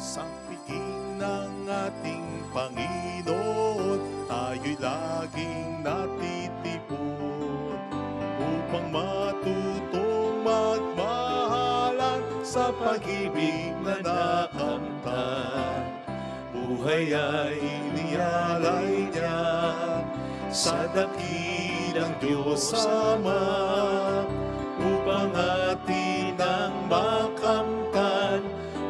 Sa piging ng ating Panginoon, tayo'y laging natitipon upang matutong magmahalan sa pag-ibig na nakamtan. Buhay ay inialay niya sa dakilang Diyos Ama upang atin ang makamtan.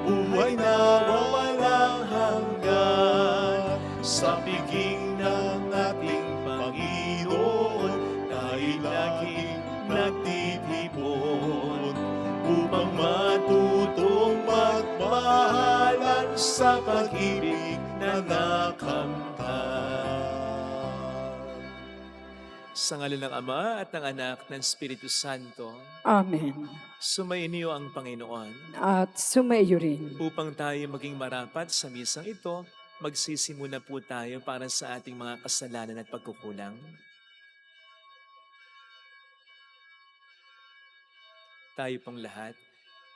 Buhay na walang hanggan sa piging ng ating Panginoon, dahil laging nagtitipon upang matutong magmahalan sa pag-ibig na nakamtan. Sa ngalan ng Ama at ng Anak ng Espiritu Santo, Amen. sumainyo ang Panginoon. At sumaiyo rin. Upang tayo maging marapat sa misang ito, magsisimula po tayo para sa ating mga kasalanan at pagkukulang. Tayo pong lahat,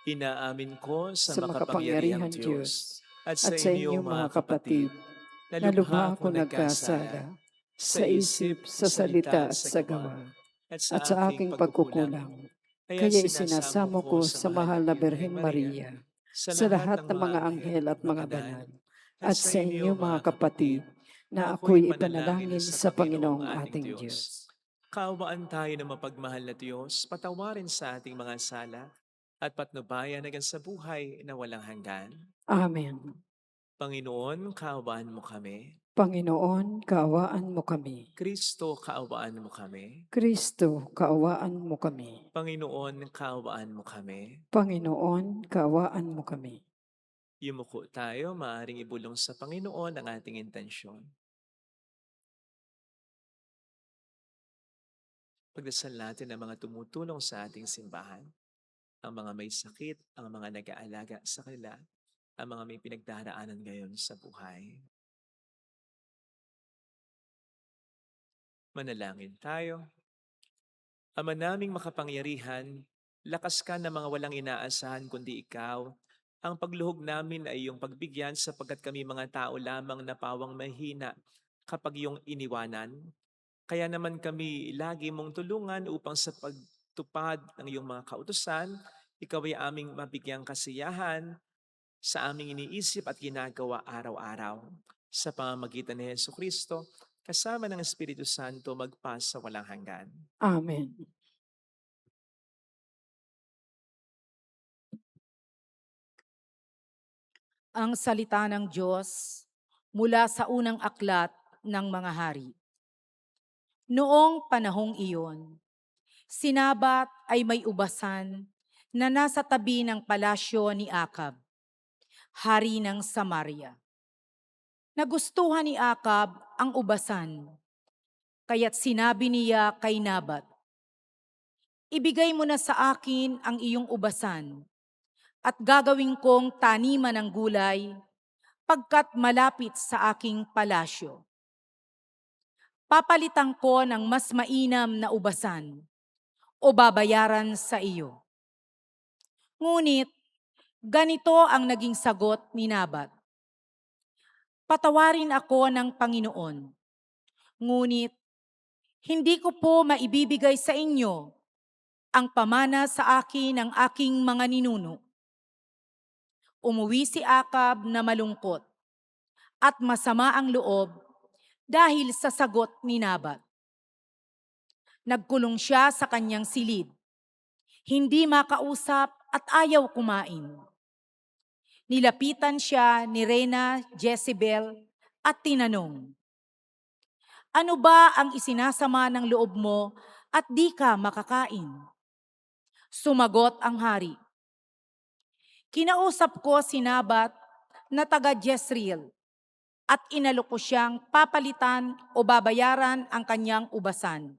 inaamin ko sa makapangyarihang Diyos at sa inyo mga kapatid, na lubha ako nagkasala sa isip, sa salita, sa gawa, at Sa aking pagkukulang, kaya isinasamo ko sa mahal na Birheng Maria, sa lahat ng mga anghel at mga banal, at sa inyo mga kapatid, na ako'y ipanalangin sa Panginoong ating Diyos. Kaawaan tayo ng mapagmahal na Diyos, patawarin sa ating mga sala, at patnubayan hanggang sa buhay na walang hanggan. Amen. Panginoon, kaawaan mo kami. Panginoon, kaawaan mo kami. Kristo, kaawaan mo kami. Kristo, kaawaan mo kami. Panginoon, kaawaan mo kami. Panginoon, kaawaan mo kami. Yumuko tayo, maaaring ibulong sa Panginoon ang ating intensyon. Pagdasal natin ang mga tumutulong sa ating simbahan, ang mga may sakit, ang mga nag-aalaga sa kanila, ang mga may pinagdaraanan ngayon sa buhay. Manalangin tayo. Ama naming makapangyarihan, lakas ka ng mga walang inaasahan kundi ikaw. Ang pagluhog namin ay iyong pagbigyan sapagkat kami mga tao lamang na pawang mahina kapag iyong iniwanan. Kaya naman kami lagi mong tulungan upang sa pagtupad ng iyong mga kautusan, ikaw ay aming mabigyang kasiyahan sa aming iniisip at ginagawa araw-araw. Sa pamamagitan ni Jesucristo, kasama ng Espiritu Santo, magpa sa walang hanggan. Amen. Ang salita ng Diyos mula sa unang aklat ng mga hari. Noong panahong iyon, si Nabat ay may ubasan na nasa tabi ng palasyo ni Akab, hari ng Samaria. Nagustuhan ni Akab ang ubasan, kaya't sinabi niya kay Nabat, "Ibigay mo na sa akin ang iyong ubasan at gagawin kong taniman ng gulay pagkat malapit sa aking palasyo. Papalitan ko ng mas mainam na ubasan o babayaran sa iyo." Ngunit ganito ang naging sagot ni Nabat, "Patawarin ako ng Panginoon, ngunit hindi ko po maibibigay sa inyo ang pamana sa akin ng aking mga ninuno." Umuwi si Akab na malungkot at masama ang loob dahil sa sagot ni Nabat. Nagkulong siya sa kanyang silid, hindi makausap at ayaw kumain. Nilapitan siya ni Reyna Jezebel at tinanong, "Ano ba ang isinasama ng loob mo at di ka makakain?" Sumagot ang hari, "Kinausap ko si Nabat na taga Jezreel at inalok ko siyang papalitan o babayaran ang kanyang ubasan.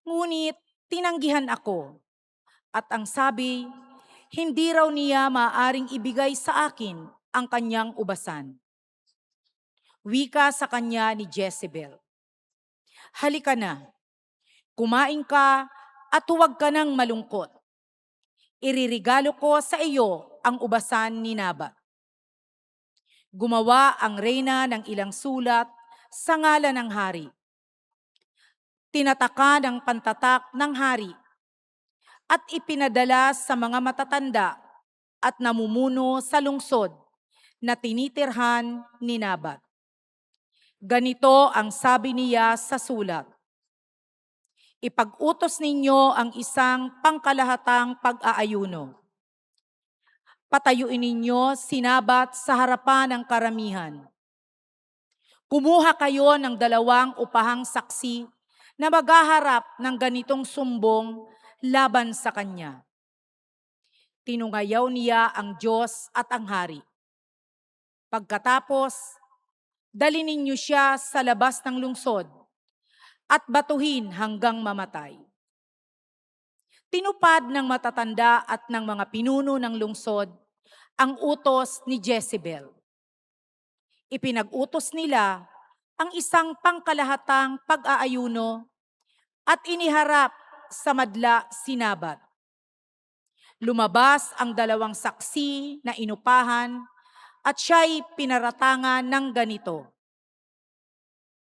Ngunit tinanggihan ako at ang sabi, hindi raw niya maaaring ibigay sa akin ang kanyang ubasan." Wika sa kanya ni Jezebel, "Halika na, kumain ka at huwag ka nang malungkot. Iririgalo ko sa iyo ang ubasan ni Nabat." Gumawa ang reyna ng ilang sulat sa ngalan ng hari. Tinataka ng pantatak ng hari at ipinadala sa mga matatanda at namumuno sa lungsod na tinitirhan ni Nabat. Ganito ang sabi niya sa sulat: Ipag-utos ninyo ang isang pangkalahatang pag-aayuno. Patayuin ninyo si Nabat sa harapan ng karamihan. Kumuha kayo ng 2 upahang saksi na maghaharap ng ganitong sumbong laban sa kanya. Tinungayaw niya ang Diyos at ang hari. Pagkatapos, dali ninyo siya sa labas ng lungsod at batuhin hanggang mamatay. Tinupad ng matatanda at ng mga pinuno ng lungsod ang utos ni Jezebel. Ipinag-utos nila ang isang pangkalahatang pag-aayuno at iniharap sa madla si Nabat. Lumabas ang 2 saksi na inupahan at siya'y pinaratangan ng ganito: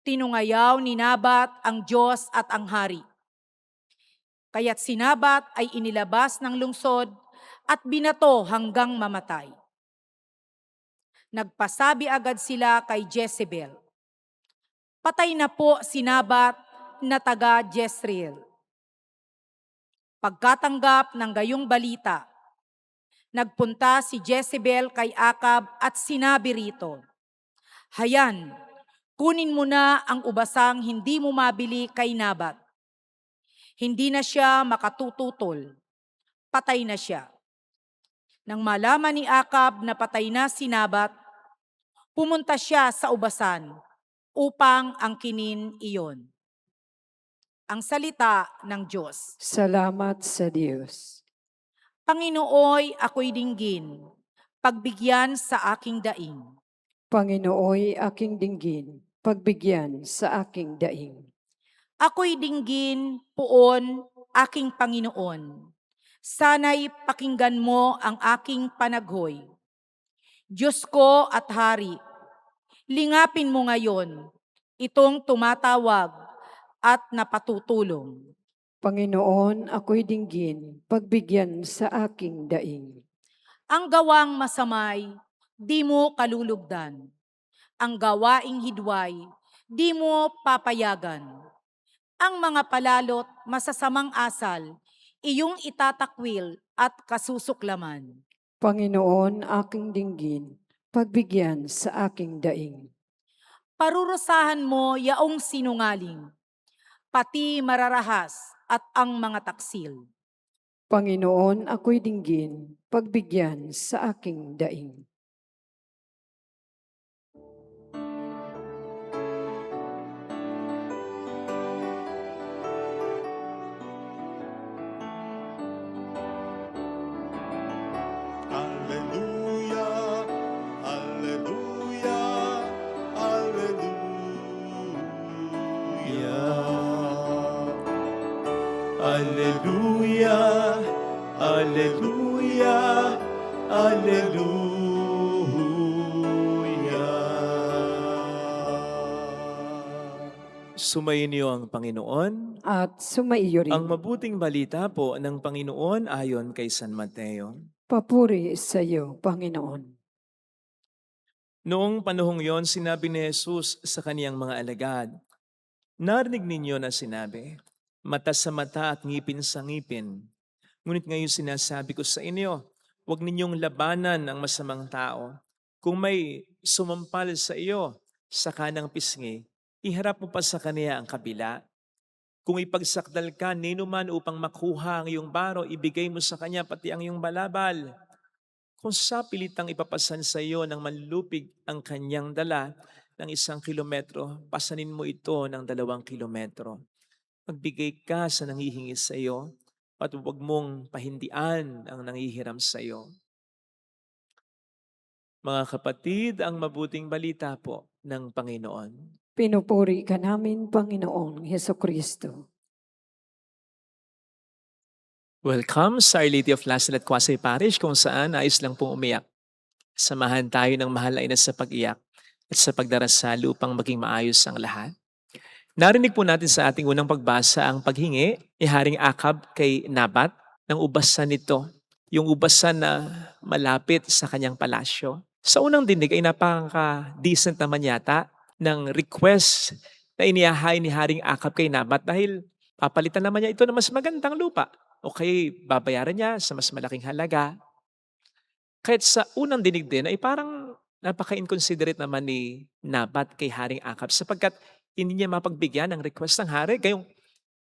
Tinungayaw ni Nabat ang Diyos at ang hari. Kaya't si Nabat ay inilabas ng lungsod at binato hanggang mamatay. Nagpasabi agad sila kay Jezebel, patay na po si Nabat na taga Jezreel. Pagkatanggap ng gayong balita, nagpunta si Jezebel kay Akab at sinabi rito, Hayan, kunin mo na ang ubasang hindi mo mabili kay Nabat. Hindi na siya makatututol. Patay na siya. Nang malaman ni Akab na patay na si Nabat, pumunta siya sa ubasan upang angkinin iyon. Ang salita ng Diyos. Salamat sa Diyos. Panginooy, ako'y dinggin, pagbigyan sa aking daing. Panginooy aking dinggin, pagbigyan sa aking daing. Ako'y dinggin, puon, aking Panginoon. Sana'y pakinggan mo ang aking panaghoy. Diyos ko at Hari, lingapin mo ngayon itong tumatawag at napatutulong. Panginoon, ako'y dinggin, pagbigyan sa aking daing. Ang gawang masamay, di mo kalulugdan. Ang gawaing hidway, di mo papayagan. Ang mga palalot, masasamang asal, iyong itatakwil at kasusuklaman. Panginoon, aking dinggin, pagbigyan sa aking daing. Parurusahan mo yaong sinungaling, pati mararahas at ang mga taksil. Panginoon, ako'y dinggin, pagbigyan sa aking daing. Hallelujah, hallelujah, hallelujah. Hallelujah, hallelujah, hallelujah. Sumayin niyo ang Panginoon. At sumaiyo rin. Ang mabuting balita po ng Panginoon ayon kay San Mateo. Papuri sa iyo, Panginoon. Noong panahong yon, sinabi ni Jesus sa kaniyang mga alagad, narinig ninyo na sinabi, mata sa mata at ngipin sa ngipin. Ngunit ngayon sinasabi ko sa inyo, huwag ninyong labanan ang masamang tao. Kung may sumampal sa iyo sa kanang pisngi, iharap mo pa sa kaniya ang kabila. Kung ipagsakdal ka ninuman upang makuha ang iyong baro, ibigay mo sa kanya pati ang iyong balabal. Kung sapilitang ipapasan sa iyo ng manlupig ang kanyang dala ng 1 kilometro, pasanin mo ito ng 2 kilometro. Magbigay ka sa nanghihingi sa iyo at huwag mong pahindian ang nanghihiram sa iyo. Mga kapatid, ang mabuting balita po ng Panginoon. Pinupuri ka namin, Panginoong Hesukristo. Welcome sa Our Lady of Lasalette Quasay Parish kung saan nais lang pong umiyak Samahan tayo ng mahal na ina sa pag-iyak at sa pagdarasal upang maging maayos ang lahat. Narinig po natin sa ating unang pagbasa ang paghingi ni Haring Akab kay Nabat ng ubasan nito, yung ubasan na malapit sa kanyang palasyo. Sa unang dinig ay napaka-decent naman yata ng request na inihahay ni Haring Akab kay Nabat dahil papalitan naman niya ito ng mas magandang lupa o kaya babayaran niya sa mas malaking halaga. Kahit sa unang dinig din ay parang napaka-inconsiderate naman ni Nabat kay Haring Akab sapagkat hindi niya mapagbigyan ng request ng hari. Gayong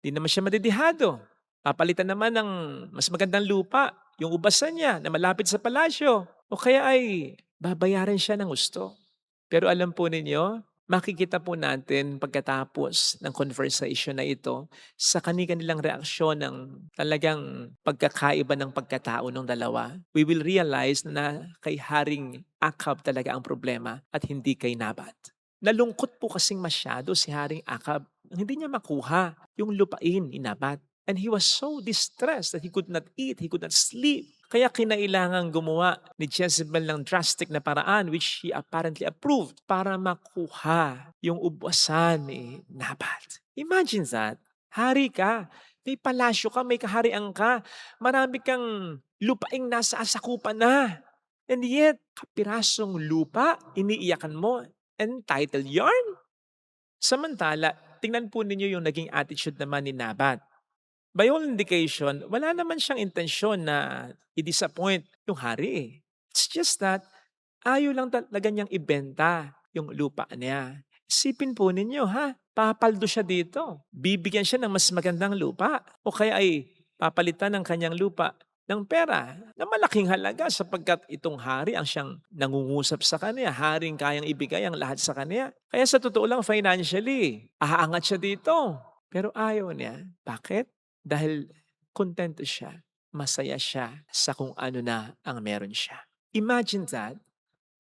di naman siya madedihado. Papalitan naman ng mas magandang lupa, yung ubasan niya na malapit sa palasyo. O kaya ay babayaran siya ng gusto. Pero alam po ninyo, makikita po natin pagkatapos ng conversation na ito sa kanilang reaksyon ng talagang pagkakaiba ng pagkatao ng dalawa. We will realize na kay Haring Akab talaga ang problema at hindi kay Nabat. Nalungkot po kasing masyado si Haring Akab. Hindi niya makuha yung lupain ni Nabat. And he was so distressed that he could not eat, he could not sleep. Kaya kinailangan gumawa ni Jezebel ng drastic na paraan which he apparently approved para makuha yung ubasan ni Nabat. Imagine that. Hari ka, may palasyo ka, may kaharian ka, marami kang lupaing nasa asakupan na. And yet, kapirasong lupa, iniiyakan mo, entitled yarn. Samantala, tingnan po ninyo yung naging attitude naman ni Nabat. By all indication, wala naman siyang intensyon na i-disappoint yung hari eh. It's just that ayaw lang talaga niyang ibenta yung lupa niya. Isipin po ninyo ha, papaldo siya dito. Bibigyan siya ng mas magandang lupa. O kaya ay papalitan ng kanyang lupa ng pera na malaking halaga sapagkat itong hari ang siyang nangungusap sa kanya. Haring kayang ibigay ang lahat sa kanya. Kaya sa totoo lang financially, aangat siya dito. Pero ayaw niya. Bakit? Dahil kontento siya, masaya siya sa kung ano na ang meron siya. Imagine that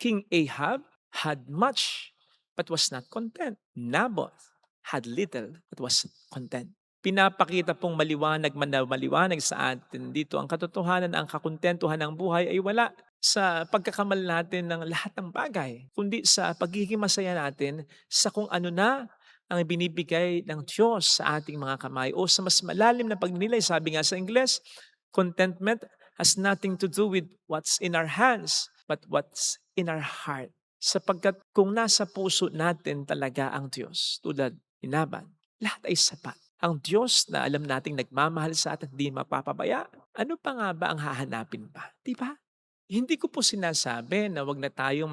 King Ahab had much but was not content. Naboth had little but was content. Pinapakita pong maliwanag man na maliwanag sa atin dito ang katotohanan na ang kakontentuhan ng buhay ay wala sa pagkakamal natin ng lahat ng bagay, kundi sa pagiging masaya natin sa kung ano na ang binibigay ng Diyos sa ating mga kamay o sa mas malalim na pagninilay. Sabi nga sa Ingles, contentment has nothing to do with what's in our hands, but what's in our heart. Sapagkat kung nasa puso natin talaga ang Diyos, tulad ni Nabat, lahat ay sapat. Ang Diyos na alam nating nagmamahal sa atin, hindi mapapabaya. Ano pa nga ba ang hahanapin pa? Di ba? Hindi ko po sinasabi na wag na tayong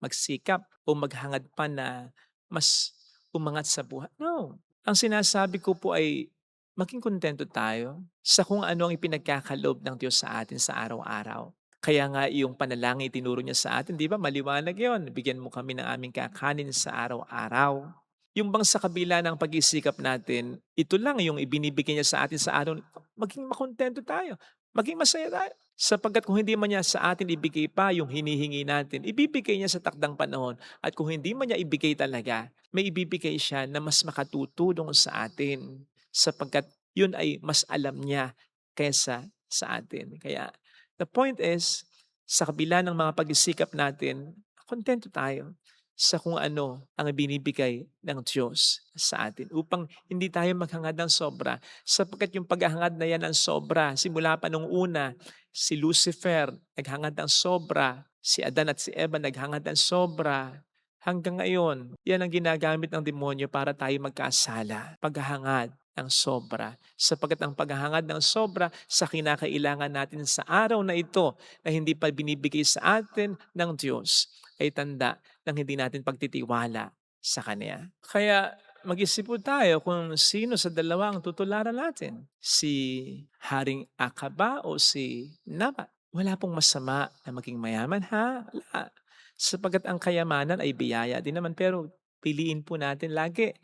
magsikap o maghangad pa na mas umangat sa buhay. No. Ang sinasabi ko po ay maging kontento tayo sa kung ano ang ipinagkakaloob ng Diyos sa atin sa araw-araw. Kaya nga yung panalangin itinuro niya sa atin, di ba? Maliwanag yon. Bigyan mo kami ng aming kakanin sa araw-araw. Yung bang sa kabila ng pag-isikap natin, ito lang yung ibinibigay niya sa atin sa araw, maging makontento tayo. Maging masaya tayo. Sapagkat kung hindi man niya sa atin ibigay pa yung hinihingi natin, ibibigay niya sa takdang panahon. At kung hindi man niya ibigay talaga, may ibibigay siya na mas makatutulong sa atin. Sapagkat yun ay mas alam niya kaysa sa atin. Kaya the point is, sa kabila ng mga pag-isikap natin, kontento tayo sa kung ano ang binibigay ng Diyos sa atin upang hindi tayo maghangad ng sobra. Sapagkat yung paghahangad na yan ang sobra, simula pa nung una, si Lucifer naghangad ng sobra, si Adan at si Eva naghangad ng sobra, hanggang ngayon, yan ang ginagamit ng demonyo para tayo magkasala. Paghahangad ng sobra. Sapagkat ang paghahangad ng sobra sa kinakailangan natin sa araw na ito na hindi pa binibigay sa atin ng Diyos ay tanda ng hindi natin pagtitiwala sa Kanya. Kaya mag-isip po tayo kung sino sa dalawa ang tutularan natin. Si Haring Akaba o si Nabat. Wala pong masama na maging mayaman ha? Wala. Sapagkat ang kayamanan ay biyaya din naman pero piliin po natin lagi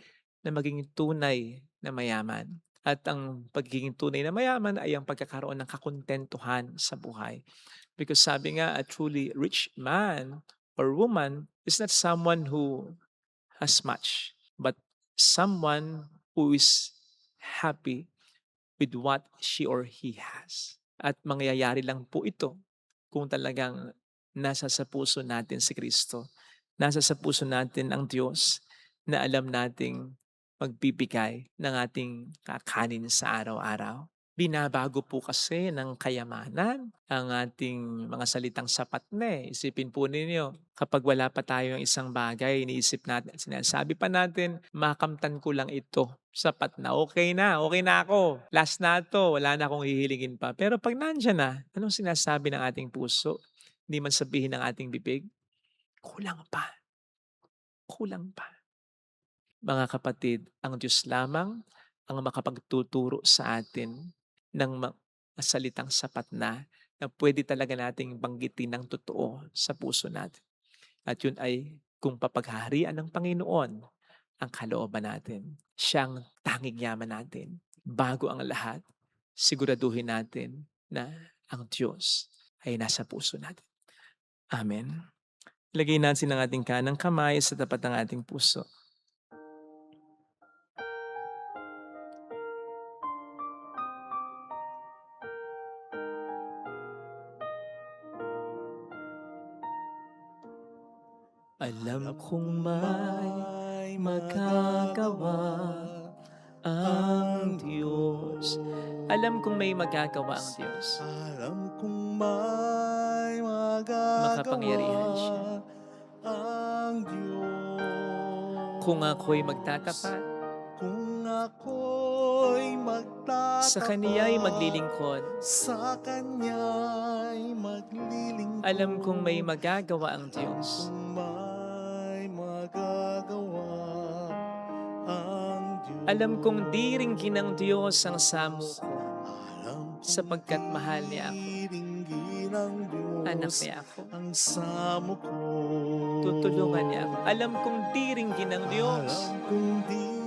na maging tunay na mayaman. At ang pagiging tunay na mayaman ay ang pagkakaroon ng kakontentuhan sa buhay. Because sabi nga, a truly rich man or woman is not someone who has much, but someone who is happy with what she or he has. At mangyayari lang po ito kung talagang nasa sa puso natin si Kristo. Nasa sa puso natin ang Diyos na alam nating magbibigay ng ating kakanin sa araw-araw. Binabago po kasi ng kayamanan ang ating mga salitang sapat na eh. Isipin po ninyo, kapag wala pa tayong isang bagay, iniisip natin, sinasabi pa natin, makamtan ko lang ito. Sapat na, okay na ako. Last na to, wala na akong hihilingin pa. Pero pag nandyan na, anong sinasabi ng ating puso? Hindi man sabihin ng ating bibig, kulang pa, kulang pa. Mga kapatid, ang Diyos lamang ang makapagtuturo sa atin ng salitang sapat na pwede talaga nating banggitin ng totoo sa puso natin. At yun ay kung papaghaharian ng Panginoon ang kalooban natin. Siyang tanging yaman natin. Bago ang lahat, siguraduhin natin na ang Diyos ay nasa puso natin. Amen. Lagay natin ang ating kanang kamay sa tapat ng ating puso. Alam kong may magagawa ang Diyos. Alam kong may magagawa ang Diyos. Alam kong may Makapangyarihan siya. ang Diyos. Kung ako'y magtatapat, Kung ako'y magtatapat, sa Kaniya'y maglilingkod. sa Kanya'y maglilingkod. Alam kong may magagawa ang Diyos. Kung may magagawa ang Diyos. Alam kong diringgin ng Diyos ang samo ko, Alam kong sapagkat mahal niya ako. diringgin ng Diyos Anak niya ako. ang samo ko. Tutulungan niya ako. Alam kong diringgin ng Diyos, Alam kong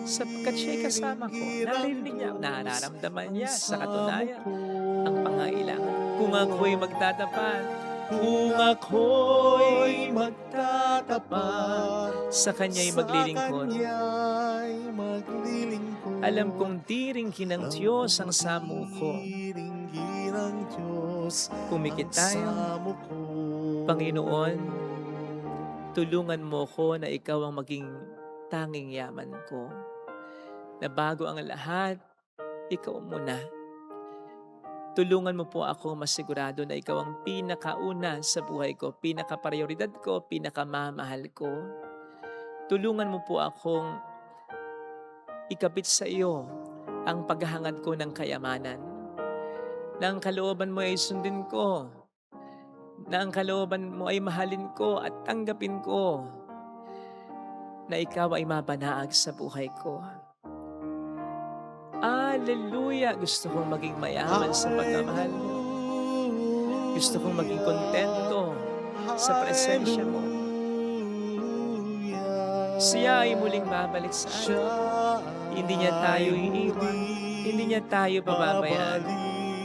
sapagkat siya'y kasama ko. diringgin ng Narinig niya, Diyos nararamdaman niya ang sa katunayan samo ko. ang pangailangan. Kung ako'y magtatapat, Kung ako'y magtatapat, sa Kanya'y maglilingkod. Sa Kanya'y maglilingkod. Alam kong diringgin ng Diyos ang samo ko. Diringgin ng Diyos Pumikit ang tayo. samo ko. Panginoon, tulungan mo ko na ikaw ang maging tanging yaman ko. Na bago ang lahat, ikaw muna. Tulungan mo po ako masigurado na ikaw ang pinakauna sa buhay ko, pinaka-prioridad ko, pinakamamahal ko. Tulungan mo po akong ikabit sa iyo ang paghahangad ko ng kayamanan. Na ang kalooban mo ay sundin ko. Na ang kalooban mo ay mahalin ko at tanggapin ko. Na ikaw ay mapanaag sa buhay ko. Hallelujah! Gusto kong maging mayaman sa pagmamahal mo. Gusto kong maging kontento sa presensya mo. Siya ay muling babalik sa atin. Hindi niya tayo iiwan. Hindi niya tayo pababayaan.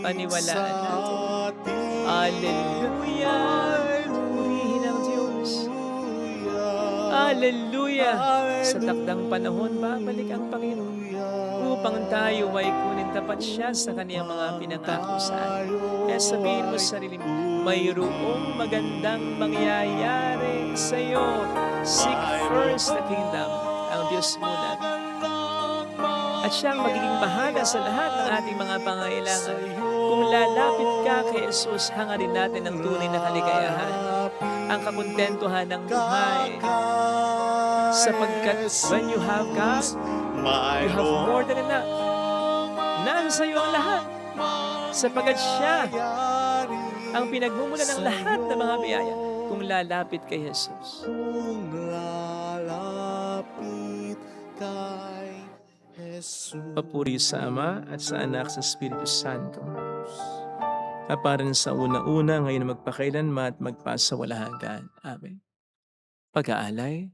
Paniwalaan natin. Hallelujah! Purihin ang Diyos. Hallelujah! Sa takdang panahon, babalik ang Panginoon upang tayo ay kunin tapat siya sa kaniyang mga pinangako sa atin. Kaya sabihin mo sa sarili mo, mayroong magandang mangyayari sa iyo. Seek first the kingdom, ang Diyos muna. At siya ang magiging bahala sa lahat ng ating mga pangailangan. Kung lalapit ka kay Jesus, hangarin natin ang tunay na kaligayahan, ang kakontentuhan ng buhay. Sapagkat when you have God, you have more than enough. Nasa iyo ang lahat. Sapagkat siya ang pinagmumula ng lahat ng mga biyaya kung lalapit kay Jesus. Kung lalapit kay Jesus. Papuri sa Ama at sa Anak sa Espiritu Santo. Kaparan sa una-una, ngayon magpakailanman at magpasawalahan hanggan. Amen. Pag-aalay.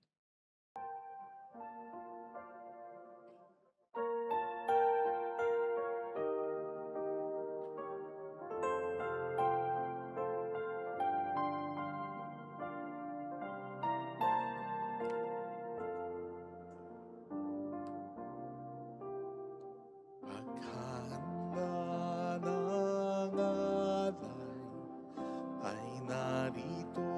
Paghahanda ng alay ay narito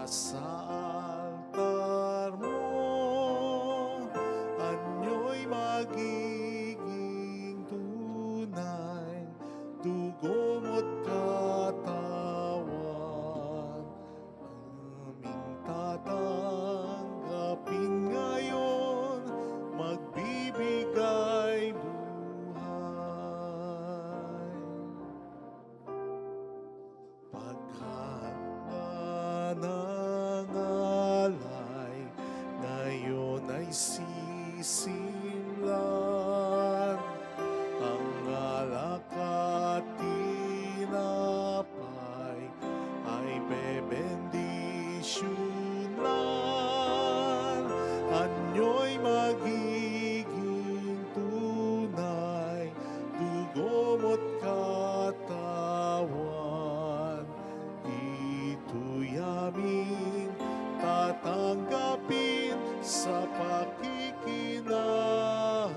sa altar mo, anyo'y magiging tunay, dugo mo't katawan, aming tatanggapin ngayon, magbibigay buhay. Paghanda ng alay, ngayon ay sisimlan, ang alak at tinapay ay bebendisyonan, anyo'y magiging tunay, dugo mo't katawan, ito'y aming tatanggapin sa pakikinabang.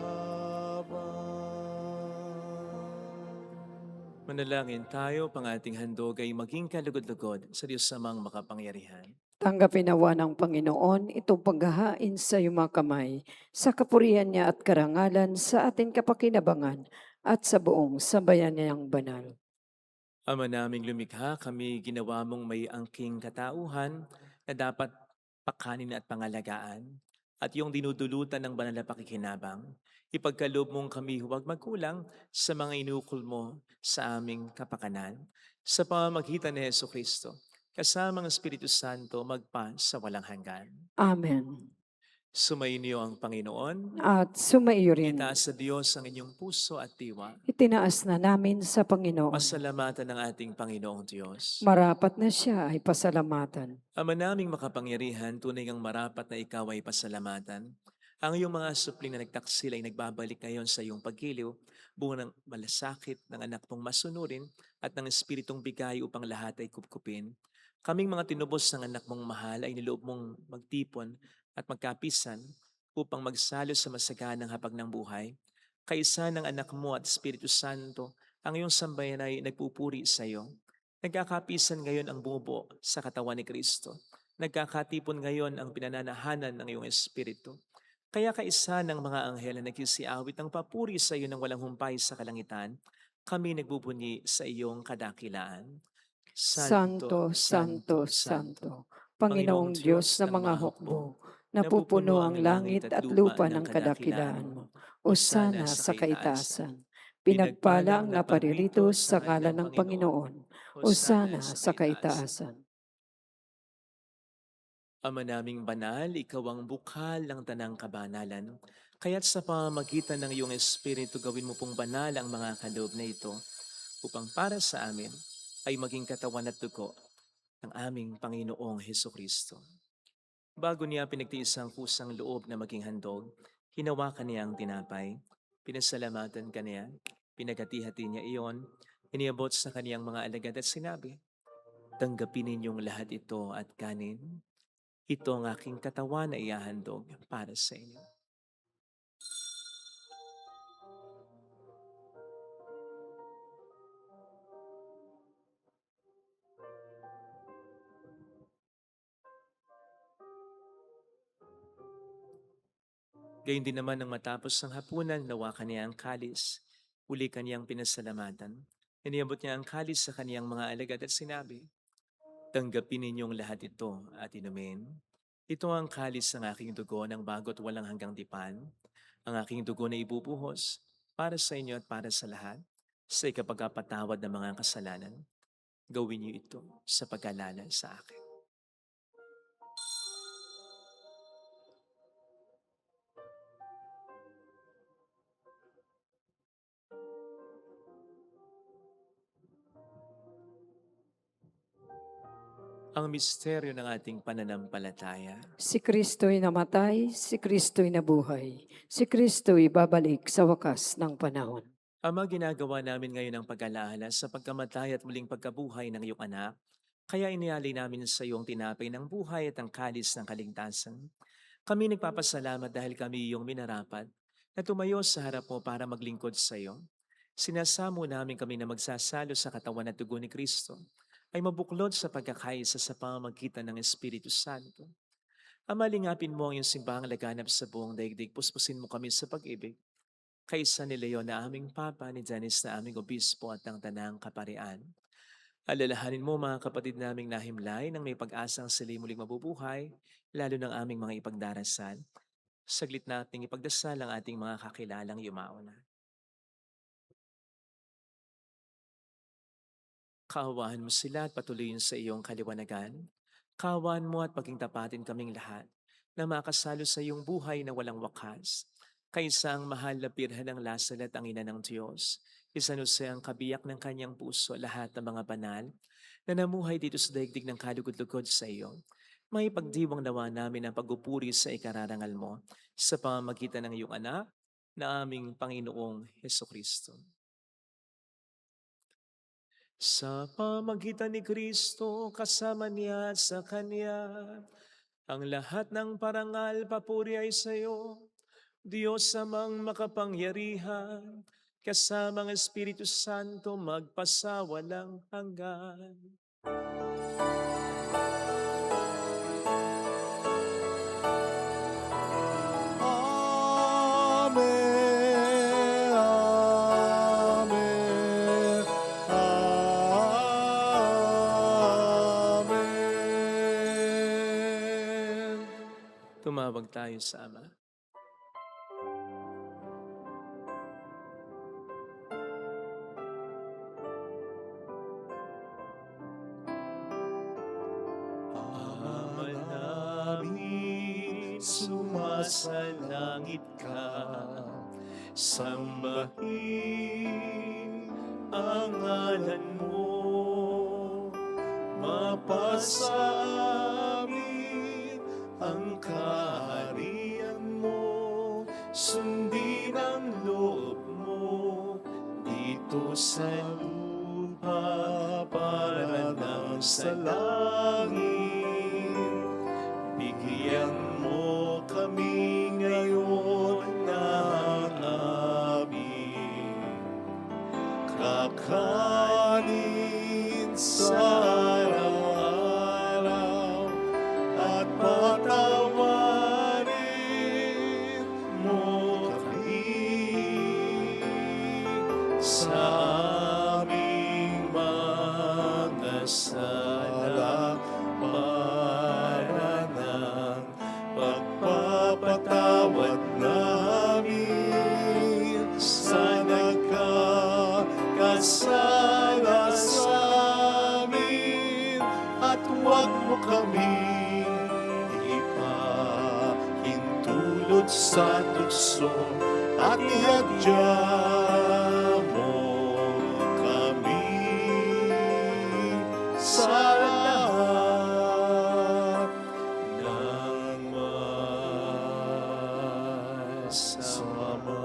Manalangin tayo, pang ating handog ay maging kalugod-lugod sa Diyos samang makapangyarihan. Tanggapin nawa ng Panginoon itong paghahain sa iyong mga kamay, sa kapurihan niya at karangalan sa ating kapakinabangan at sa buong sambayan niyang banal. Ama naming lumikha, kami ginawa mong may angking katauhan na dapat pakanin at pangalagaan at yung dinudulutan ng banal na pakikinabang. Ipagkaloob mong kami huwag magkulang sa mga inukol mo sa aming kapakanan. Sa pamamagitan ni Jesucristo, kasama ng Espiritu Santo magpa sa walang hanggan. Amen. Sumainyo ang Panginoon. At sumaiyo rin. Itaas sa Diyos ang inyong puso at diwa. Itinaas na namin sa Panginoon. Pasalamatan ng ating Panginoong Diyos. Marapat na siya ay pasalamatan. Ama naming makapangyarihan, tunay ngang marapat na ikaw ay pasalamatan. Ang iyong mga supling na nagtaksil ay nagbabalik ngayon sa iyong pagkiliw, bunga ng malasakit ng anak mong masunurin at ng espiritong bigay upang lahat ay kupkupin. Kaming mga tinubos ng anak mong mahal ay niloob mong magtipon at magkapisan upang magsalo sa masaganang hapag ng buhay. Kaisa ng anak mo at Espiritu Santo, ang iyong sambayan ay nagpupuri sa iyo. Nagkakapisan ngayon ang bumubuo sa katawan ni Kristo. Nagkakatipon ngayon ang pinananahanan ng iyong Espiritu. Kaya kaisa ng mga anghel na nagsisiawit ng papuri sa iyo ng walang humpay sa kalangitan, kami nagbubunyi sa iyong kadakilaan. Santo, Santo, Santo, Panginoong Diyos ng mga hukbo, napupuno ang langit at lupa ng kadakilaan mo. Osana sa kaitaasan. Pinagpala ang naparirito sa ngalan ng Panginoon. Osana sa kaitaasan. Ama naming banal, ikaw ang bukal ng tanang kabanalan. Kaya't sa pamamagitan ng iyong Espiritu, gawin mo pong banal ang mga kaloob na ito upang para sa amin ay maging katawan at dugo ng aming Panginoong Hesukristo. Bago niya pinagtiis ang kusang loob na maging handog, hinawakan niya ang tinapay, pinasalamatan kaniya, pinagati-hati niya iyon, iniabot sa kaniyang mga alagad at sinabi, "Tanggapin ninyong lahat ito at kanin. Ito ang aking katawan na ihahandog para sa inyo." Gayun din naman nang matapos ang hapunan, nawakan niya ang kalis. Uli kaniyang pinasalamatan. Iniabot niya ang kalis sa kaniyang mga alagad at sinabi, "Tanggapin ninyong lahat ito at inumin. Ito ang kalis ng aking dugo ng bago't walang hanggang tipan. Ang aking dugo na ibubuhos para sa inyo at para sa lahat sa ikapagpatawad ng mga kasalanan. Gawin niyo ito sa pag-alala sa akin." Ang misteryo ng ating pananampalataya. Si Kristo'y namatay, si Kristo'y nabuhay, si Kristo'y babalik sa wakas ng panahon. Ama, ginagawa namin ngayon ang pag-alaala sa pagkamatay at muling pagkabuhay ng iyong anak. Kaya inialay namin sa iyo ang tinapay ng buhay at ang kalis ng kaligtasan. Kami nagpapasalamat dahil kami iyong minarapat na tumayo sa harap mo para maglingkod sa iyo. Sinasamo namin kami na magsasalo sa katawan at dugo ni Kristo ay mabuklod sa pagkakaisa sa pamamagitan ng Espiritu Santo. Ama, lingapin mo ang iyong simbahang laganap sa buong daigdig. Puspusin mo kami sa pag-ibig. Kaisa ni Leon na aming Papa, ni Janice na aming Obispo at ng Tanang Kaparian. Alalahanin mo mga kapatid naming nahimlay nang may pag-asang sila muling mabubuhay, lalo ng aming mga ipagdarasal. Saglit nating ipagdasal ang ating mga kakilalang yumauna. Kaawahan mo sila at patuloyin sa iyong kaliwanagan. Kaawaan mo at paging tapatin kaming lahat na makasalo sa iyong buhay na walang wakas. Kaysa ang mahal na birhen ng Lasal at ang ina ng Diyos, isanuse ang kabiyak ng kanyang puso lahat ng mga banal na namuhay dito sa daigdig ng kalugod-lugod sa iyo. May pagdiwang nawa namin ang pagpupuri sa ikararangal mo sa pamamagitan ng iyong anak na aming Panginoong Hesukristo. Sa pamagitan ni Kristo, kasama niya at sa Kanya, ang lahat ng parangal papuri ay sa iyo, Diyos amang makapangyarihan, kasama ang Espiritu Santo magpasawalang hanggan. Amen. Amen. Amen. Tumawag tayo sa Ama. Ama namin, sumasalangit ka, sambahin ang ngalan mo, mapasa amin ang kaharian mo, sundin ang loob mo dito sa lupa para nang sa langit. Bigyan mo kami ngayon ng aming kakanin sa araw-araw at patawarin mo kami sa aming mga sala para ng pagpapatawad namin sa nagkakasala sa amin, at huwag mo kaming ipahintulot sa tukso, at ihadya mo kami sa lahat ng masama.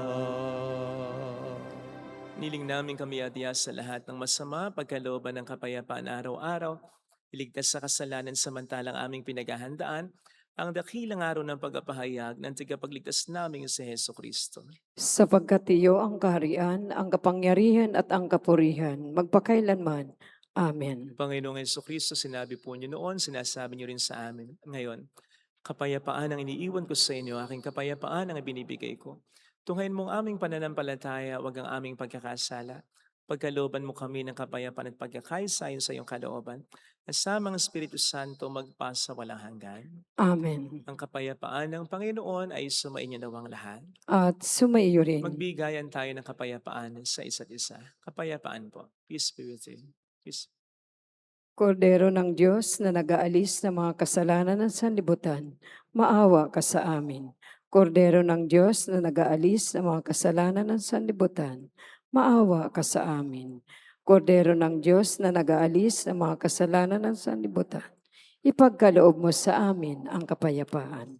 Niling namin kami adya sa lahat ng masama, pagkalooban ng kapayapaan araw-araw, iligtas sa kasalanan samantalang aming pinaghahandaan ang dakilang araw ng pagpapahayag ng tigapagligtas naming si Hesukristo. Sapagkat iyo ang kaharian, ang kapangyarihan at ang kapurihan, magpakailanman. Amen. Panginoong Hesukristo, sinabi po niyo noon, sinasabi niyo rin sa amin ngayon, kapayapaan ang iniiwan ko sa inyo, aking kapayapaan ang ibinibigay ko. Tunghayin mong aming pananampalataya, wag ang aming pagkakasala. Pagkalooban mo kami ng kapayapaan at pagkakaisa ayon sa iyong kalooban, kasama ang Espiritu Santo magpasa walang hanggan. Amen. Ang kapayapaan ng Panginoon ay sumainyo nawang lahat. At sumaiyo rin. Magbigayan tayo ng kapayapaan sa isa't isa. Kapayapaan po. Peace be with you. Peace. Kordero ng Diyos na nag-aalis ng mga kasalanan ng sanlibutan, maawa ka sa amin. Kordero ng Diyos na nag-aalis ng mga kasalanan ng sanlibutan, maawa ka sa amin. Kordero ng Diyos na nag-aalis ng mga kasalanan ng sanlibutan, ipagkaloob mo sa amin ang kapayapaan.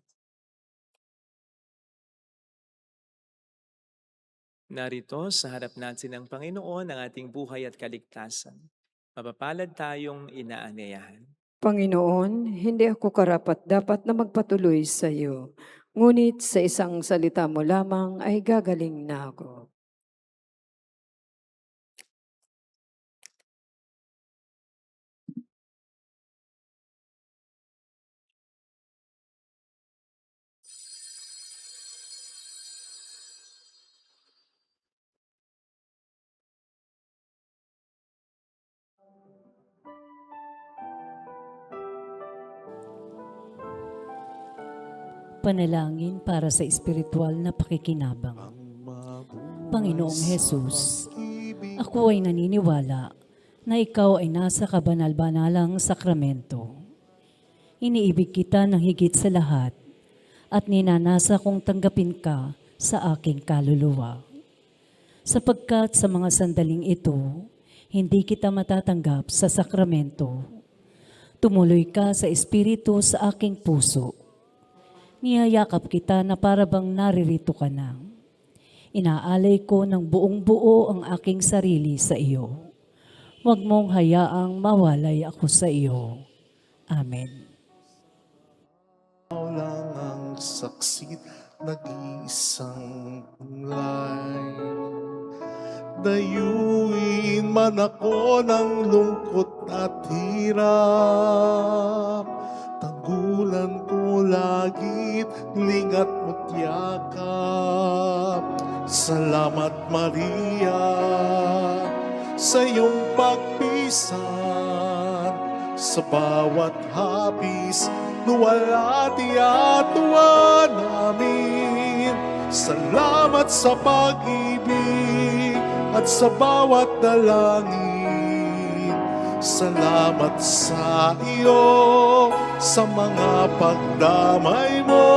Narito sa harap natin ng Panginoon ang ating buhay at kaligtasan. Mapapalad tayong inaanyayahan. Panginoon, hindi ako karapat-dapat na magpatuloy sa iyo, ngunit sa isang salita mo lamang ay gagaling na ako. Panalangin para sa espiritual na pakikinabang. Panginoong Hesus, ako ay naniniwala na ikaw ay nasa kabanal-banalang sakramento. Iniibig kita ng higit sa lahat at ninanasa kong tanggapin ka sa aking kaluluwa. Sapagkat sa mga sandaling ito, hindi kita matatanggap sa sakramento. Tumuloy ka sa espiritu sa aking puso. Niyayakap kita na parabang naririto ka na. Inaalay ko ng buong buo ang aking sarili sa iyo. Huwag mong hayaang mawalay ako sa iyo. Amen. Ikaw lang ang saksit, nag-iisang tunay. Dayuin man ako ng lungkot at hirap. Tanggulan ko lagit, lingat mo't yakap. Salamat Maria sa iyong pagpisan. Sa bawat hapis, nuwalhati at tuwa namin. Salamat sa pag-ibig at sa bawat dalangin. Salamat sa iyo, sa mga pagdamay mo.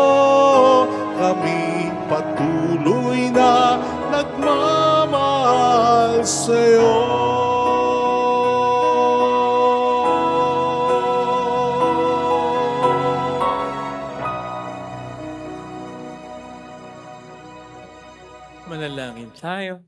Kami patuloy na nagmamahal sa iyo. Manalangin tayo.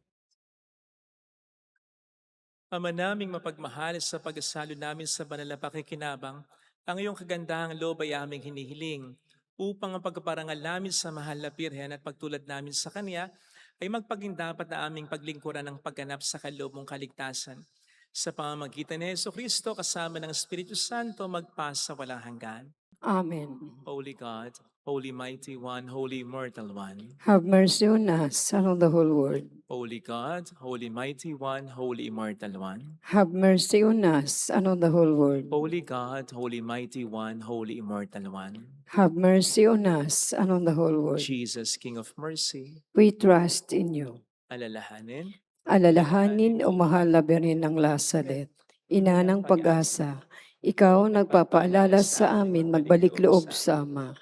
Ama naming mapagmahal, sa pagkasalo namin sa banal na pakikinabang, ang iyong kagandahang loob ay aming hinihiling upang ang pagpaparangal namin sa mahal na Birhen at pagtulad namin sa Kanya ay magpaging dapat na aming paglingkuran ng pagganap sa kaloob mong kaligtasan. Sa pamamagitan ni Jesucristo kasama ng Espiritu Santo magpasa walang hanggan. Amen. Holy God, Holy Mighty One, Holy Immortal One. Have mercy on us, Son of the whole world. Holy God, Holy Mighty One, Holy Immortal One. Have mercy on us, Son of the whole world. Holy God, Holy Mighty One, Holy Immortal One. Have mercy on us, Son of the whole world. Jesus, King of Mercy, We trust in you. alalahanin, Alalahanin o mahal na Birhen ng Lazaret, ina ng pag-asa, ikaw nagpapaalala sa amin magbalik loob sa Ama.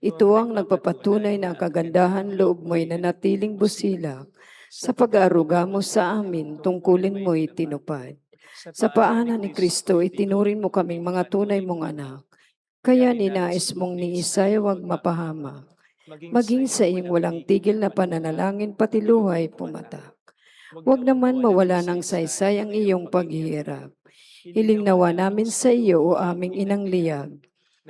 Ito ang nagpapatunay na ang kagandahan loob mo'y nanatiling busilak. Sa pag-aaruga mo sa amin, tungkulin mo'y tinupad. Sa paanan ni Kristo, itinurin mo kaming mga tunay mong anak. Kaya ninais mong ni Isay huwag mapahamak. Maging sa iyong walang tigil na pananalangin pati luhay pumatak. Huwag naman mawala ng saysay ang iyong paghihirap. Hiling nawa namin sa iyo o aming inang liyag,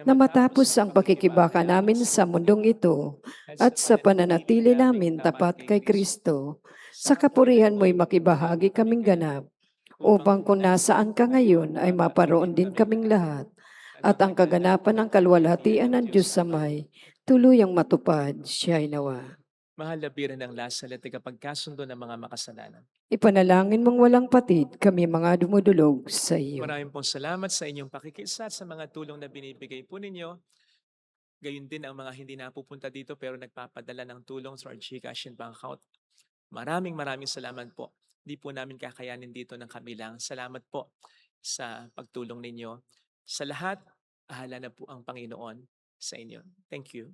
na matapos ang pakikibaka namin sa mundong ito at sa pananatili namin tapat kay Kristo, sa kapurihan mo'y makibahagi kaming ganap, upang kung nasaan ka ngayon ay maparoon din kaming lahat, at ang kaganapan ng kalwalhatian ng Diyos sa may tuluyang matupad siya'y nawa. mahal na Birhen ng Lazaret, tagapagkasundo ng mga makasalanan. Ipanalangin mong walang patid kami mga dumudulog sa iyo. Maraming pong salamat sa inyong pakikisa at sa mga tulong na binibigay po ninyo. Gayun din ang mga hindi napupunta dito pero nagpapadala ng tulong through our GCash and bank account. Maraming salamat po. Di po namin kakayanin dito ng kabilang. Salamat po sa pagtulong ninyo. Sa lahat, ahala na po ang Panginoon sa inyo. Thank you.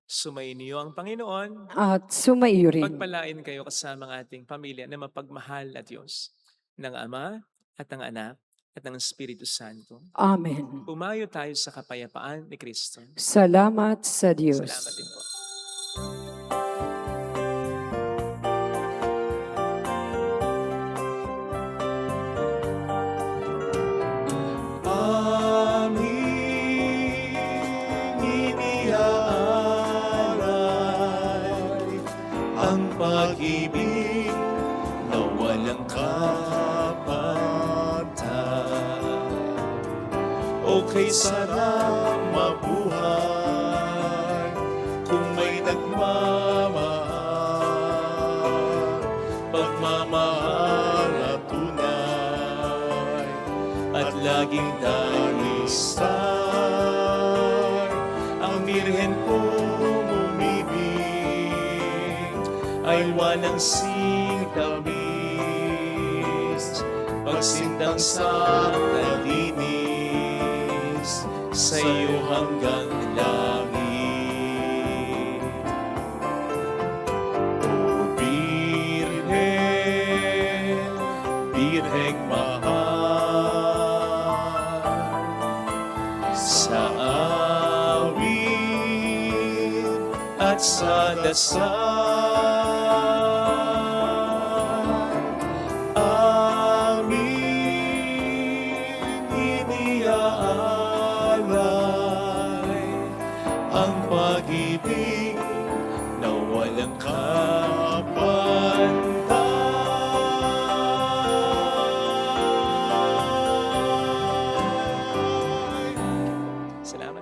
Sumainyo ang Panginoon. At sumaiyo rin. Pagpalain kayo kasama ng ating pamilya na mapagmahal na Diyos, ng Ama at ng Anak at ng Espiritu Santo. Amen. Umayo tayo sa kapayapaan ni Kristo. Salamat sa Diyos. Salamat din po. Pag-ibig na walang kapantay. Okay, sarap mabuhay kung may nagmamahal. Pagmamahal na tunay at laging danisay. Ang Birhen po ay walang sintamis, pagsintang sa kalinis, sa iyo hanggang langit. O Birhen, Birheng mahal, sa awit at sa dasal, amin iniaalay ang pag-ibig na walang kapantay. Salamat.